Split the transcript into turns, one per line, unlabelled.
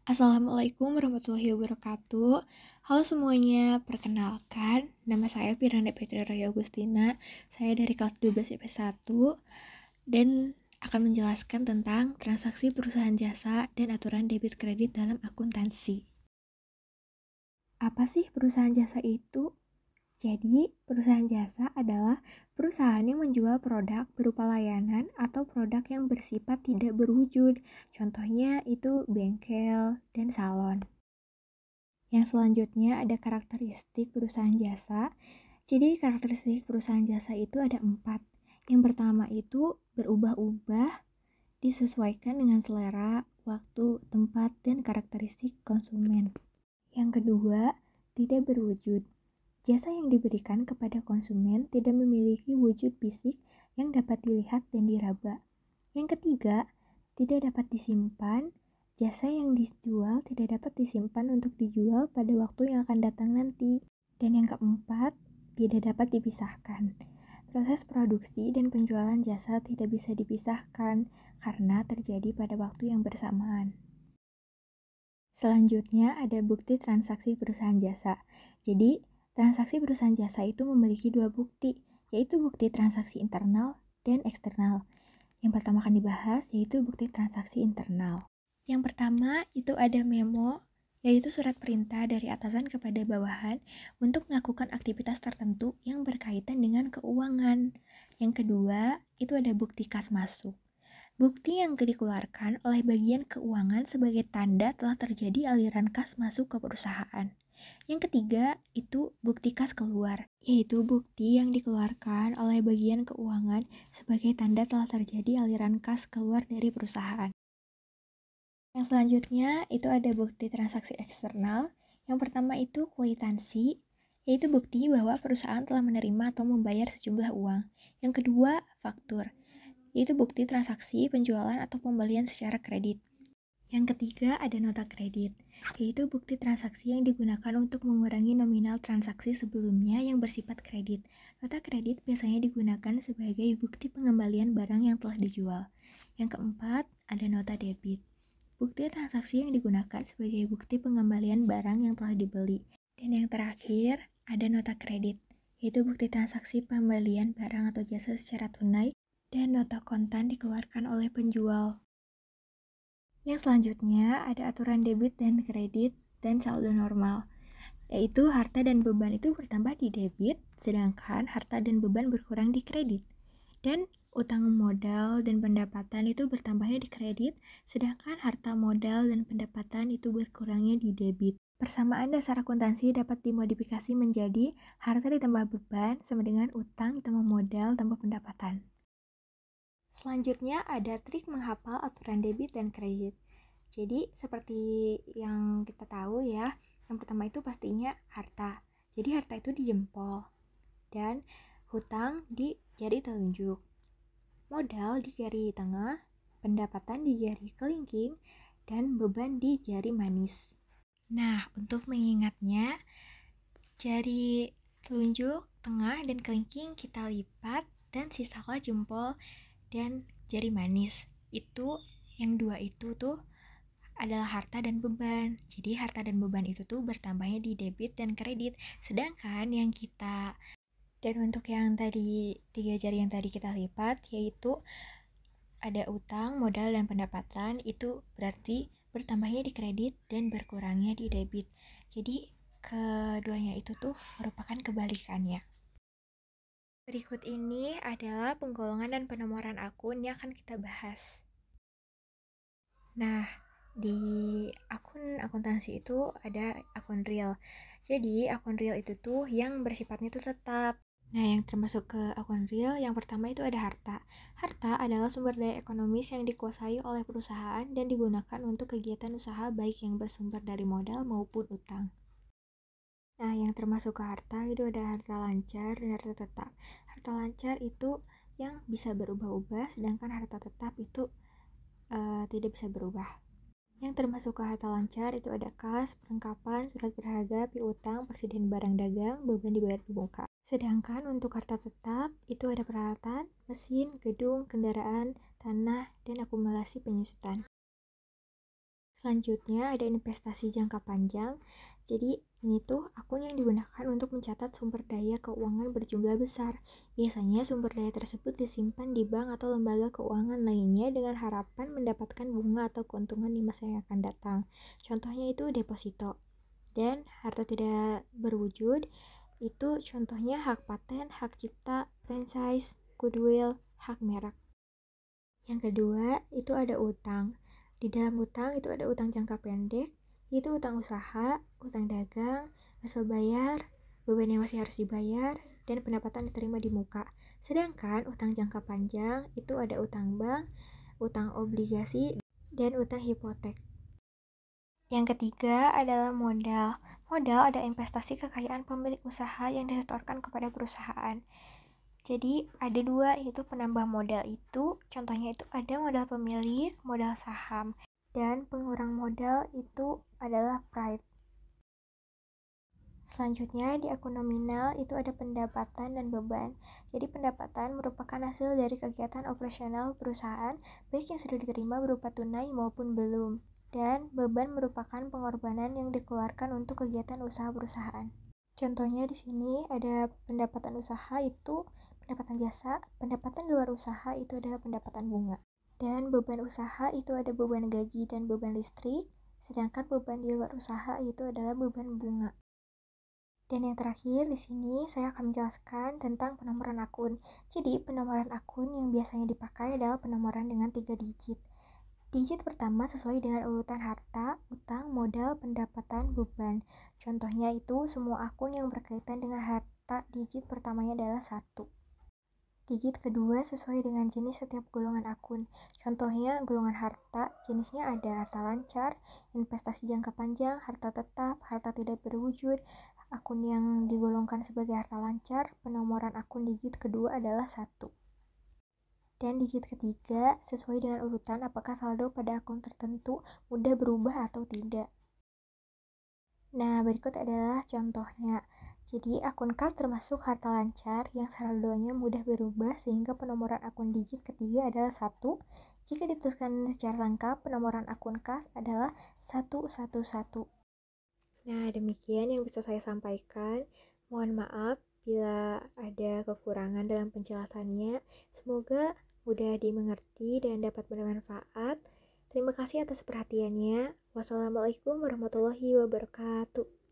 Assalamualaikum warahmatullahi wabarakatuh. Halo semuanya, perkenalkan nama saya Piranda Petri Raya Agustina. Saya dari kelas 12 IP1 dan akan menjelaskan tentang transaksi perusahaan jasa dan aturan debit kredit dalam akuntansi. Apa sih perusahaan jasa itu? Jadi, perusahaan jasa adalah perusahaan yang menjual produk berupa layanan atau produk yang bersifat tidak berwujud. Contohnya itu bengkel dan salon. Yang selanjutnya ada karakteristik perusahaan jasa. Jadi, karakteristik perusahaan jasa itu ada 4. Yang pertama itu berubah-ubah, disesuaikan dengan selera, waktu, tempat, dan karakteristik konsumen. Yang kedua, tidak berwujud. Jasa yang diberikan kepada konsumen tidak memiliki wujud fisik yang dapat dilihat dan diraba. Yang ketiga, tidak dapat disimpan. Jasa yang dijual tidak dapat disimpan untuk dijual pada waktu yang akan datang nanti. Dan yang keempat, tidak dapat dipisahkan. Proses produksi dan penjualan jasa tidak bisa dipisahkan karena terjadi pada waktu yang bersamaan. Selanjutnya ada bukti transaksi perusahaan jasa. Jadi, transaksi perusahaan jasa itu memiliki 2 bukti, yaitu bukti transaksi internal dan eksternal. Yang pertama akan dibahas yaitu bukti transaksi internal. Yang pertama itu ada memo, yaitu surat perintah dari atasan kepada bawahan untuk melakukan aktivitas tertentu yang berkaitan dengan keuangan. Yang kedua, itu ada bukti kas masuk. Bukti yang dikeluarkan oleh bagian keuangan sebagai tanda telah terjadi aliran kas masuk ke perusahaan. Yang ketiga, itu bukti kas keluar, yaitu bukti yang dikeluarkan oleh bagian keuangan sebagai tanda telah terjadi aliran kas keluar dari perusahaan. Yang selanjutnya, itu ada bukti transaksi eksternal. Yang pertama itu kwitansi, yaitu bukti bahwa perusahaan telah menerima atau membayar sejumlah uang. Yang kedua, faktur, yaitu bukti transaksi penjualan atau pembelian secara kredit. Yang ketiga ada nota kredit, yaitu bukti transaksi yang digunakan untuk mengurangi nominal transaksi sebelumnya yang bersifat kredit. Nota kredit biasanya digunakan sebagai bukti pengembalian barang yang telah dijual. Yang keempat ada nota debit, bukti transaksi yang digunakan sebagai bukti pengembalian barang yang telah dibeli. Dan yang terakhir ada nota kredit, yaitu bukti transaksi pembelian barang atau jasa secara tunai dan nota kontan dikeluarkan oleh penjual. Yang selanjutnya ada aturan debit dan kredit dan saldo normal, yaitu harta dan beban itu bertambah di debit, sedangkan harta dan beban berkurang di kredit. Dan utang modal dan pendapatan itu bertambahnya di kredit, sedangkan harta modal dan pendapatan itu berkurangnya di debit. Persamaan dasar akuntansi dapat dimodifikasi menjadi harta ditambah beban sama dengan utang ditambah modal tambah pendapatan. Selanjutnya ada trik menghafal aturan debit dan kredit. Jadi seperti yang kita tahu ya, yang pertama itu pastinya harta. Jadi harta itu di jempol dan hutang di jari telunjuk. Modal di jari tengah, pendapatan di jari kelingking, dan beban di jari manis. Nah, untuk mengingatnya, jari telunjuk, tengah, dan kelingking kita lipat dan sisalah jempol dan jari manis. Itu yang 2 itu tuh adalah harta dan beban. Jadi harta dan beban itu tuh bertambahnya di debit dan kredit. Sedangkan yang kita dan untuk yang tadi 3 jari yang tadi kita lipat yaitu ada utang, modal, dan pendapatan, itu berarti bertambahnya di kredit dan berkurangnya di debit. Jadi keduanya itu tuh merupakan kebalikannya. Berikut ini adalah penggolongan dan penomoran akun yang akan kita bahas. Nah, di akun akuntansi itu ada akun real. Jadi, akun real itu tuh yang bersifatnya itu tetap. Nah, yang termasuk ke akun real, yang pertama itu ada harta. Harta adalah sumber daya ekonomis yang dikuasai oleh perusahaan dan digunakan untuk kegiatan usaha baik yang bersumber dari modal maupun utang. Nah, yang termasuk ke harta itu ada harta lancar dan harta tetap. Harta lancar itu yang bisa berubah-ubah, sedangkan harta tetap itu tidak bisa berubah. Yang termasuk ke harta lancar itu ada kas, perlengkapan, surat berharga, piutang, persediaan barang dagang, beban dibayar di muka. Sedangkan untuk harta tetap itu ada peralatan, mesin, gedung, kendaraan, tanah, dan akumulasi penyusutan. Selanjutnya ada investasi jangka panjang. Jadi ini tuh akun yang digunakan untuk mencatat sumber daya keuangan berjumlah besar. Biasanya sumber daya tersebut disimpan di bank atau lembaga keuangan lainnya dengan harapan mendapatkan bunga atau keuntungan di masa yang akan datang. Contohnya itu deposito. Dan harta tidak berwujud itu contohnya hak paten, hak cipta, franchise, goodwill, hak merek. Yang kedua, itu ada utang. Di dalam utang itu ada utang jangka pendek, itu utang usaha, utang dagang, hasil bayar, beban yang masih harus dibayar, dan pendapatan diterima di muka. Sedangkan utang jangka panjang itu ada utang bank, utang obligasi, dan utang hipotek. Yang ketiga adalah modal. Modal adalah investasi kekayaan pemilik usaha yang disetorkan kepada perusahaan. Jadi ada dua, yaitu penambah modal itu, contohnya itu ada modal pemilik, modal saham, dan pengurang modal itu adalah private. Selanjutnya di akun nominal itu ada pendapatan dan beban. Jadi pendapatan merupakan hasil dari kegiatan operasional perusahaan, baik yang sudah diterima berupa tunai maupun belum. Dan beban merupakan pengorbanan yang dikeluarkan untuk kegiatan usaha perusahaan. Contohnya di sini ada pendapatan usaha itu pendapatan jasa, pendapatan luar usaha itu adalah pendapatan bunga. Dan beban usaha itu ada beban gaji dan beban listrik, sedangkan beban di luar usaha itu adalah beban bunga. Dan yang terakhir di sini saya akan menjelaskan tentang penomoran akun. Jadi penomoran akun yang biasanya dipakai adalah penomoran dengan 3 digit. Digit pertama sesuai dengan urutan harta, utang, modal, pendapatan, beban. Contohnya itu semua akun yang berkaitan dengan harta digit pertamanya adalah 1. Digit kedua sesuai dengan jenis setiap golongan akun. Contohnya golongan harta, jenisnya ada harta lancar, investasi jangka panjang, harta tetap, harta tidak berwujud. Akun yang digolongkan sebagai harta lancar, penomoran akun digit kedua adalah 1. Dan digit ketiga sesuai dengan urutan apakah saldo pada akun tertentu mudah berubah atau tidak. Nah, berikut adalah contohnya. Jadi, akun kas termasuk harta lancar yang saldonya mudah berubah sehingga penomoran akun digit ketiga adalah 1. Jika dituliskan secara lengkap, penomoran akun kas adalah 111. Nah, demikian yang bisa saya sampaikan. Mohon maaf bila ada kekurangan dalam penjelasannya. Semoga mudah dimengerti dan dapat bermanfaat. Terima kasih atas perhatiannya. Wassalamualaikum warahmatullahi wabarakatuh.